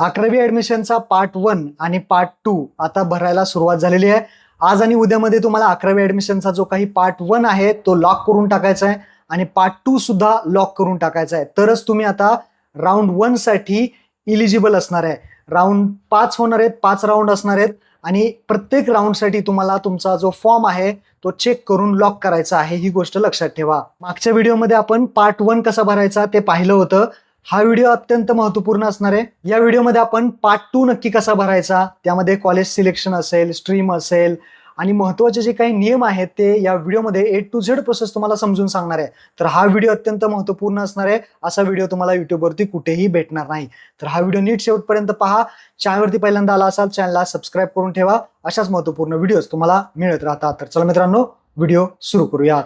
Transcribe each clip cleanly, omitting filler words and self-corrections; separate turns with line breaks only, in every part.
11वी ॲडमिशनचा part 1 आणि part 2 आता भरायला सुरुवात झालेली आहे. आज आणि उद्यामध्ये तुम्हाला 11वी ॲडमिशनचा जो काही पार्ट 1 आहे तो लॉक करून टाकायचा आहे आणि पार्ट 2 सुद्धा लॉक करून टाकायचा आहे. तरच तुम्ही आता राऊंड 1 साठी इलिजिबल असणार आहे. राऊंड 5 होणार आहेत, 5 राऊंड असणार आहेत आणि प्रत्येक राऊंडसाठी तुम्हाला तुमचा जो फॉर्म आहे तो चेक करून लॉक करायचा आहे. ही गोष्ट लक्षात ठेवा. मागच्या व्हिडिओमध्ये आपण पार्ट 1 कसा भरायचा ते पाहिलं होतं. हा व्हिडिओ अत्यंत महत्त्वपूर्ण असणार आहे. या व्हिडिओमध्ये आपण पार्ट 2 नक्की कसा भरायचा, त्यामध्ये कॉलेज सिलेक्शन असेल, स्ट्रीम असेल आणि महत्त्वाचे जे काही नियम आहेत ते या व्हिडिओमध्ये A to Z प्रोसेस तुम्हाला समजून सांगणार आहे. तर हा व्हिडिओ अत्यंत महत्त्वपूर्ण असणार आहे. असा व्हिडिओ तुम्हाला युट्यूबवरती कुठेही भेटणार नाही. तर हा व्हिडिओ नीट शेवटपर्यंत पहा. चॅनलवरती पहिल्यांदा आला असाल चॅनलला सबस्क्राईब करून ठेवा. अशाच महत्त्वपूर्ण व्हिडिओज तुम्हाला मिळत राहतात. तर चला मित्रांनो, व्हिडिओ सुरू करूया.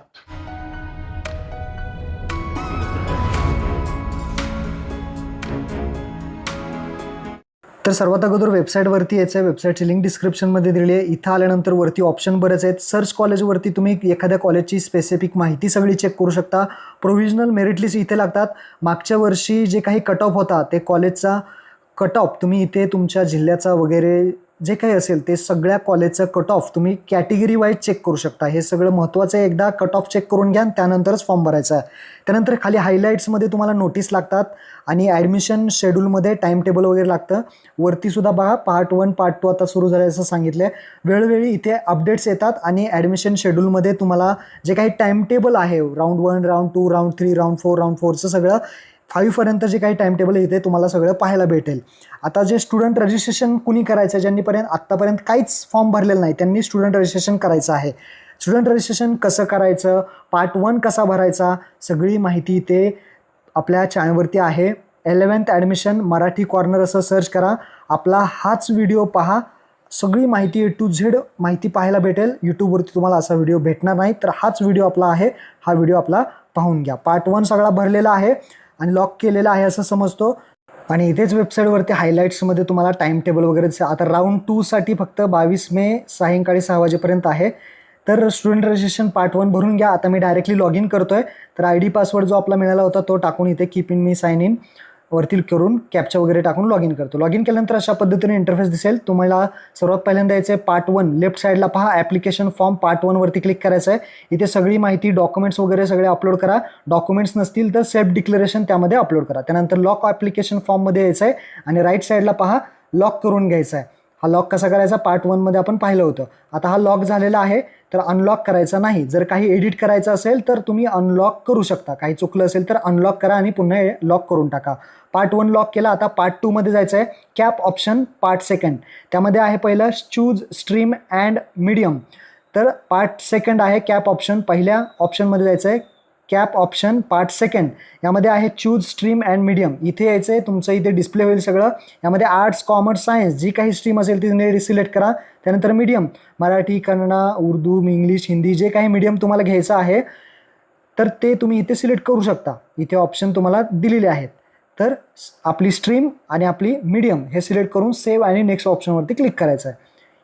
तर सर्वात अगोदर वेबसाईटवरती यायचं आहे. वेबसाईटची लिंक डिस्क्रिप्शनमध्ये दिली आहे. इथं आल्यानंतर वरती ऑप्शन बरेच आहेत. सर्च कॉलेजवरती तुम्ही एखाद्या कॉलेजची स्पेसिफिक माहिती सगळी चेक करू शकता. प्रोव्हिजनल मेरिट लिस्ट इथे लागतात. मागच्या वर्षी जे काही कट ऑफ होता ते कॉलेजचा कट ऑफ तुम्ही इथे तुमच्या जिल्ह्याचा वगैरे जे काही असेल ते सगळ्या कॉलेजचं कट ऑफ तुम्ही कॅटेगरी वाईज चेक करू शकता. हे सगळं महत्त्वाचं आहे. एकदा कट ऑफ चेक करून घ्या आणि त्यानंतरच फॉर्म भरायचा आहे. त्यानंतर खाली हायलाईट्समध्ये तुम्हाला नोटीस लागतात आणि ॲडमिशन शेड्यूलमध्ये टाईम टेबल वगैरे लागतं. वरती सुद्धा बघा पार्ट 1 पार्ट 2 आता सुरू झालं असं सांगितलं आहे. वेळोवेळी इथे अपडेट्स येतात आणि ॲडमिशन शेड्यूलमध्ये तुम्हाला जे काही टाईम टेबल आहे round 1, round 2, round 3, round 4, round 4चं सगळं 5 पर्यंत जे काही टाईम टेबल इथे तुम्हाला सगळं पाहायला भेटेल. आता जे स्टुडंट रजिस्ट्रेशन कुणी करायचं आहे, ज्यांनीपर्यंत आत्तापर्यंत काहीच फॉर्म भरलेलं नाही त्यांनी स्टुडंट रजिस्ट्रेशन करायचं आहे. स्टुडंट रजिस्ट्रेशन कसं करायचं, पार्ट 1 कसा भरायचा, सगळी माहिती इथे आपल्या चॅनलवरती आहे. 11th ॲडमिशन मराठी कॉर्नर असं सर्च करा. आपला हाच व्हिडिओ पहा. सगळी माहिती A to Z माहिती पाहायला भेटेल. यूट्यूबवरती तुम्हाला असा व्हिडिओ भेटणार नाही. तर हाच व्हिडिओ आपला आहे. हा व्हिडिओ आपला पाहून घ्या. पार्ट 1 सगळा भरलेला आहे आणि लॉक केलेला आहे असं समजतो. आणि इथेच वेबसाईटवरती हायलाईट्समध्ये तुम्हाला टाईम टेबल वगैरे आता राऊंड 2 साठी फक्त 22 मे सायंकाळी 6 वाजेपर्यंत आहे. तर स्टुडंट रजिस्ट्रेशन पार्ट 1 भरून घ्या. आता मी डायरेक्टली लॉग इन करतो आहे. तर ID पासवर्ड जो आपला मिळाला होता तो टाकून इथे keep in me sign in वरती करून कॅप्चा वगैरे टाकून लॉग इन करतो. लॉग इन केल्यानंतर अशा पद्धतीने इंटरफेस दिसेल. तुम्हाला सर्वात पहिल्यांदा यायचं आहे पार्ट 1 लेफ्ट साईडला पहा ॲप्लिकेशन फॉर्म पार्ट 1 वरती क्लिक करायचं आहे. इथे सगळी माहिती डॉक्युमेंट्स वगैरे सगळे अपलोड करा. डॉक्युमेंट्स नसतील तर सेल्फ डिक्लेरेशन त्यामध्ये अपलोड करा. त्यानंतर लॉक ॲप्लिकेशन फॉर्ममध्ये यायचं आहे आणि राईट साईडला पहा लॉक करून घ्यायचा आहे. हा लॉक कसा करायचा पार्ट 1 मध्ये आपण पाहिलं होतं. आता हा लॉक झालेला आहे तर अनलॉक करायचा नाही. जर काही एडिट करायचं असेल तर तुम्ही अनलॉक करू शकता. काही चुकलं असेल तर अनलॉक करा आणि पुन्हा लॉक करून टाका. पार्ट 1 लॉक केला. आता पार्ट 2 मध्ये जायचं आहे. कॅप ऑप्शन पार्ट 2 त्यामध्ये आहे पहिलं चूज स्ट्रीम अँड मीडियम. तर पार्ट 2 आहे कॅप ऑप्शन. पहिल्या ऑप्शनमध्ये जायचं आहे. कॅप ऑप्शन पार्ट 2 यामध्ये आहे चूज स्ट्रीम अँड मीडियम. इथे यायचं आहे. तुमचं इथे डिस्प्ले होईल सगळं. यामध्ये आर्ट्स, कॉमर्स, सायन्स जी काही स्ट्रीम असेल ती सिलेक्ट करा. त्यानंतर मीडियम मराठी, कन्नडा, उर्दू, इंग्लिश, हिंदी जे काही मीडियम तुम्हाला घ्यायचं आहे तर ते तुम्ही इथे सिलेक्ट करू शकता. इथे ऑप्शन तुम्हाला दिलेले आहेत. तर आपली स्ट्रीम आणि आपली मीडियम हे सिलेक्ट करून सेव्ह आणि नेक्स्ट ऑप्शनवरती क्लिक करायचं आहे.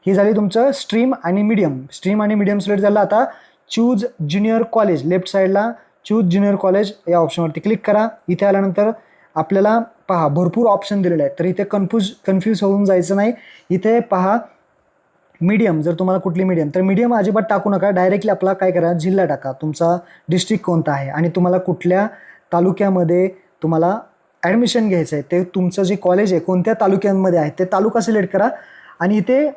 ही झाली तुमचं स्ट्रीम आणि मीडियम. स्ट्रीम आणि मीडियम सिलेक्ट झालं. आता चूज ज्युनियर कॉलेज लेफ्ट साईडला चूज ज्युनियर कॉलेज या ऑप्शनवरती क्लिक करा. इथे आल्यानंतर आपल्याला पहा भरपूर ऑप्शन दिलेले आहेत तर इथे कन्फ्यूज होऊन जायचं नाही. इथे पहा मीडियम, जर तुम्हाला कुठली मीडियम तर मीडियम अजिबात टाकू नका. डायरेक्टली आपला काय करा जिल्हा टाका. तुमचा डिस्ट्रिक्ट कोणता आहे आणि तुम्हाला कुठल्या तालुक्यामध्ये तुम्हाला ॲडमिशन घ्यायचं आहे ते तुमचं जे कॉलेज आहे कोणत्या तालुक्यांमध्ये आहे ते तालुका सिलेक्ट करा. आणि इथे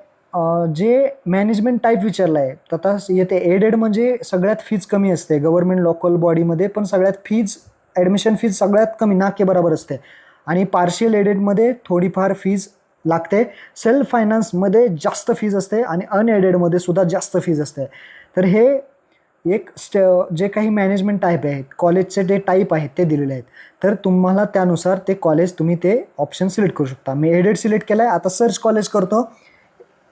जे मॅनेजमेंट टाईप विचारलं आहे तर आता येते एडेड म्हणजे सगळ्यात फीज कमी असते. गव्हर्नमेंट लोकल बॉडीमध्ये पण सगळ्यात फीज ॲडमिशन फीज सगळ्यात कमी ना के बरोबर असते. आणि पार्शियल एडेडमध्ये थोडीफार फीज लागते. सेल्फ फायनान्समध्ये जास्त फीज असते आणि अनएडेडमध्ये सुद्धा जास्त फीज असते. तर हे एक जे काही मॅनेजमेंट टाईप आहेत कॉलेजचे जे टाईप आहेत ते दिलेले आहेत. तर तुम्हाला त्यानुसार ते कॉलेज तुम्ही ते ऑप्शन सिलेक्ट करू शकता. मी एडेड सिलेक्ट केलं आहे. आता सर्च कॉलेज करतो.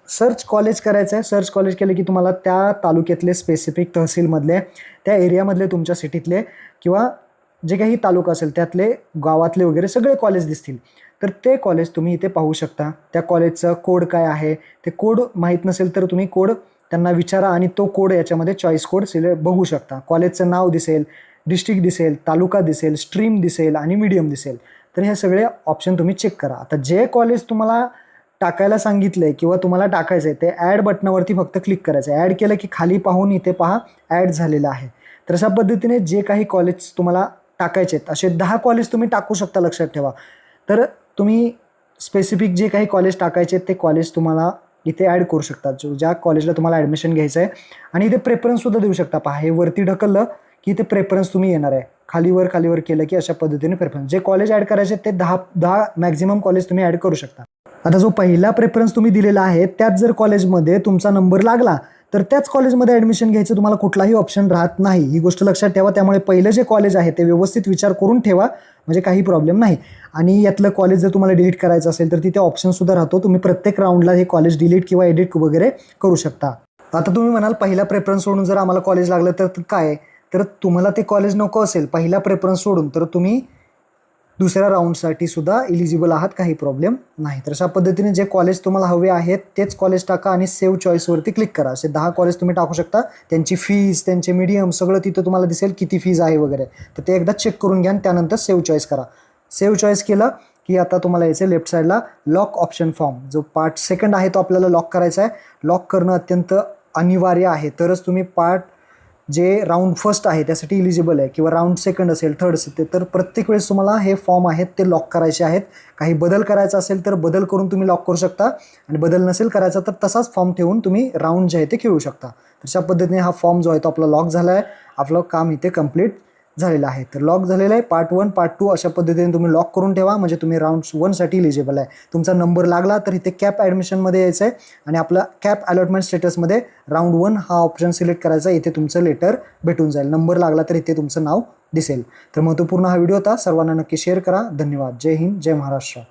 सर्च कॉलेज करायचं आहे. सर्च कॉलेज केलं की तुम्हाला त्या तालुक्यातले स्पेसिफिक तहसीलमधले त्या एरियामधले तुमच्या सिटीतले किंवा जे काही तालुका असेल त्यातले गावातले वगैरे सगळे कॉलेज दिसतील. तर ते कॉलेज तुम्ही इथे पाहू शकता. त्या कॉलेजचं कोड काय आहे ते कोड माहीत नसेल तर तुम्ही कोड त्यांना विचारा आणि तो कोड याच्यामध्ये चॉईस कोड बघू शकता. कॉलेजचं नाव दिसेल, डिस्ट्रिक्ट दिसेल, तालुका दिसेल, स्ट्रीम दिसेल आणि मीडियम दिसेल. तर हे सगळे ऑप्शन तुम्ही चेक करा. आता जे कॉलेज तुम्हाला टाकायला सांगितलं आहे किंवा तुम्हाला टाकायचं आहे ते ॲड बटनावरती फक्त क्लिक करायचं आहे. ॲड केलं की खाली पाहून इथे पहा ॲड झालेलं आहे. तर अशा पद्धतीने जे काही कॉलेज तुम्हाला टाकायचे आहेत असे 10 कॉलेज तुम्ही टाकू शकता, लक्षात ठेवा. तर तुम्ही स्पेसिफिक जे काही कॉलेज टाकायचे आहेत ते कॉलेज तुम्हाला इथे ॲड करू शकता, ज्या कॉलेजला तुम्हाला ॲडमिशन घ्यायचं आहे. आणि इथे प्रेफरन्ससुद्धा देऊ शकता. पहा हे वरती ढकललं की इथे प्रेफरन्स तुम्ही येणार आहे. खालीवर केलं की अशा पद्धतीने प्रेफरन्स जे कॉलेज ॲड करायचे ते 10 मॅक्झिमम कॉलेज तुम्ही ॲड करू शकता. आता जो पहिला प्रेफरन्स तुम्ही दिलेला आहे त्याच जर कॉलेजमध्ये तुमचा नंबर लागला तर त्याच कॉलेजमध्ये ॲडमिशन घ्यायचं तुम्हाला कुठलाही ऑप्शन राहत नाही. ही गोष्ट लक्षात ठेवा. त्यामुळे पहिलं जे कॉलेज आहे ते व्यवस्थित विचार करून ठेवा, म्हणजे काही प्रॉब्लेम नाही. आणि यातलं कॉलेज जर तुम्हाला डिलीट करायचं असेल तर तिथे ऑप्शनसुद्धा राहतो. तुम्ही प्रत्येक राऊंडला हे कॉलेज डिलीट किंवा एडिट वगैरे करू शकता. आता तुम्ही म्हणाल पहिला प्रेफरन्स सोडून जर आम्हाला कॉलेज लागलं तर काय, तर तुम्हाला ते कॉलेज नको असेल पहिला प्रेफरन्स सोडून तर तुम्ही दुसऱ्या राऊंडसाठी सुद्धा इलिजिबल आहात, काही प्रॉब्लेम नाही. तर अशा पद्धतीने जे कॉलेज तुम्हाला हवे आहेत तेच कॉलेज टाका आणि सेव्ह चॉईसवरती क्लिक करा. असे 10 कॉलेज तुम्ही टाकू शकता. त्यांची फीज, त्यांचे मीडियम सगळं तिथं तुम्हाला दिसेल, किती फीज आहे वगैरे. तर ते एकदा चेक करून घ्या आणि त्यानंतर सेव्ह चॉईस करा. सेव्ह चॉईस केलं की आता तुम्हाला यायचं लेफ्ट साईडला लॉक ऑप्शन फॉर्म. जो पार्ट सेकंड आहे तो आपल्याला लॉक करायचा आहे. लॉक करणं अत्यंत अनिवार्य आहे, तरच तुम्ही पार्ट जे राऊंड फर्स्ट आहे त्यासाठी इलिजिबल आहे किंवा राऊंड सेकंड असेल, थर्ड असेल, तर प्रत्येक वेळेस तुम्हाला हे फॉर्म आहेत ते लॉक करायचे आहेत. काही बदल करायचा असेल तर बदल करून तुम्ही लॉक करू शकता आणि बदल नसेल करायचा तर तसाच फॉर्म ठेवून तुम्ही राऊंड जे आहे ते खेळू शकता. अशा पद्धतीने हा फॉर्म जो आहे तो आपला लॉक झाला आहे. आपलं काम इथे कंप्लीट झालेलं आहे. तर लॉक झालेलं आहे. पार्ट 1 पार्ट 2 अशा पद्धतीने तुम्ही लॉक करून ठेवा, म्हणजे तुम्ही राऊंड 1साठी इलिजिबल आहे. तुमचा नंबर लागला तर इथे कॅप ॲडमिशनमध्ये यायचं आहे आणि आपला कॅप अलॉटमेंट स्टेटसमध्ये राऊंड 1 हा ऑप्शन सिलेक्ट करायचा. इथे तुमचं लेटर भेटून जाईल. नंबर लागला तर इथे तुमचं नाव दिसेल. तर महत्त्वपूर्ण हा व्हिडिओ होता. सर्वांना नक्की शेअर करा. धन्यवाद. जय हिंद, जय महाराष्ट्र.